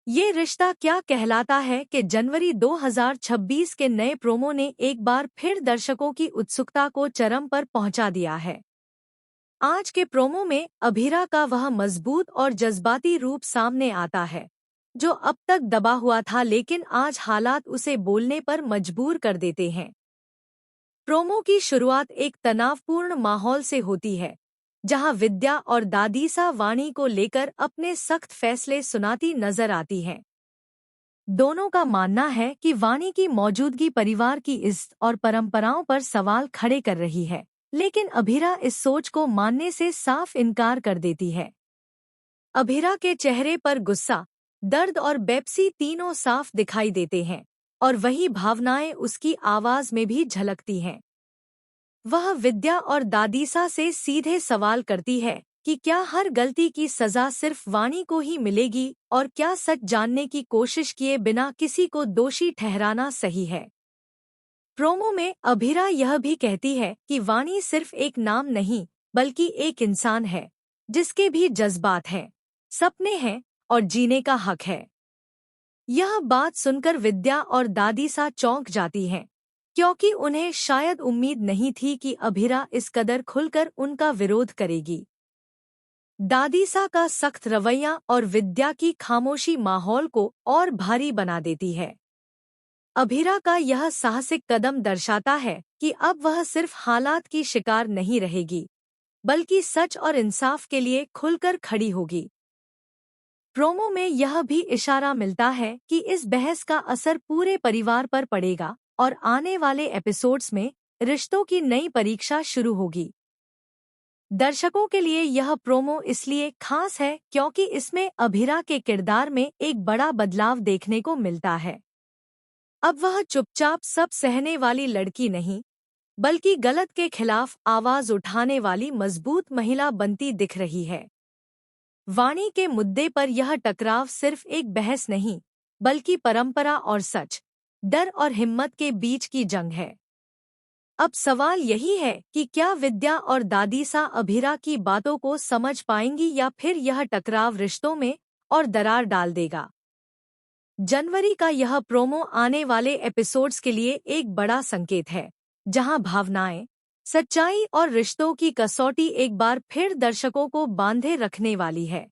ये रिश्ता क्या कहलाता है कि जनवरी 2026 के नए प्रोमो ने एक बार फिर दर्शकों की उत्सुकता को चरम पर पहुंचा दिया है। आज के प्रोमो में अभीरा का वह मजबूत और जज्बाती रूप सामने आता है, जो अब तक दबा हुआ था, लेकिन आज हालात उसे बोलने पर मजबूर कर देते हैं। प्रोमो की शुरुआत एक तनावपूर्ण माहौल से होती है, जहां विद्या और दादीसा वाणी को लेकर अपने सख्त फैसले सुनाती नजर आती हैं। दोनों का मानना है कि वाणी की मौजूदगी परिवार की इज्जत और परंपराओं पर सवाल खड़े कर रही है, लेकिन अभीरा इस सोच को मानने से साफ इनकार कर देती है। अभीरा के चेहरे पर गुस्सा, दर्द और बेपसी तीनों साफ दिखाई देते हैं, और वही भावनाएं उसकी आवाज में भी झलकती हैं। वह विद्या और दादीसा से सीधे सवाल करती है कि क्या हर गलती की सजा सिर्फ वाणी को ही मिलेगी, और क्या सच जानने की कोशिश किए बिना किसी को दोषी ठहराना सही है। प्रोमो में अभीरा यह भी कहती है कि वाणी सिर्फ एक नाम नहीं, बल्कि एक इंसान है, जिसके भी जज्बात हैं, सपने हैं और जीने का हक है। यह बात सुनकर विद्या और दादीसा चौंक जाती हैं, क्योंकि उन्हें शायद उम्मीद नहीं थी कि अभीरा इस कदर खुलकर उनका विरोध करेगी। दादीसा का सख्त रवैया और विद्या की खामोशी माहौल को और भारी बना देती है। अभीरा का यह साहसिक कदम दर्शाता है कि अब वह सिर्फ हालात की शिकार नहीं रहेगी, बल्कि सच और इंसाफ के लिए खुलकर खड़ी होगी। प्रोमो में यह भी इशारा मिलता है कि इस बहस का असर पूरे परिवार पर पड़ेगा और आने वाले एपिसोड्स में रिश्तों की नई परीक्षा शुरू होगी। दर्शकों के लिए यह प्रोमो इसलिए खास है क्योंकि इसमें अभीरा के किरदार में एक बड़ा बदलाव देखने को मिलता है। अब वह चुपचाप सब सहने वाली लड़की नहीं, बल्कि गलत के खिलाफ आवाज उठाने वाली मजबूत महिला बनती दिख रही है। वाणी के मुद्दे पर यह टकराव सिर्फ एक बहस नहीं, बल्कि परंपरा और सच, डर और हिम्मत के बीच की जंग है। अब सवाल यही है कि क्या विद्या और दादीसा अभीरा की बातों को समझ पाएंगी, या फिर यह टकराव रिश्तों में और दरार डाल देगा। जनवरी का यह प्रोमो आने वाले एपिसोड्स के लिए एक बड़ा संकेत है, जहां भावनाएं, सच्चाई और रिश्तों की कसौटी एक बार फिर दर्शकों को बांधे रखने वाली है।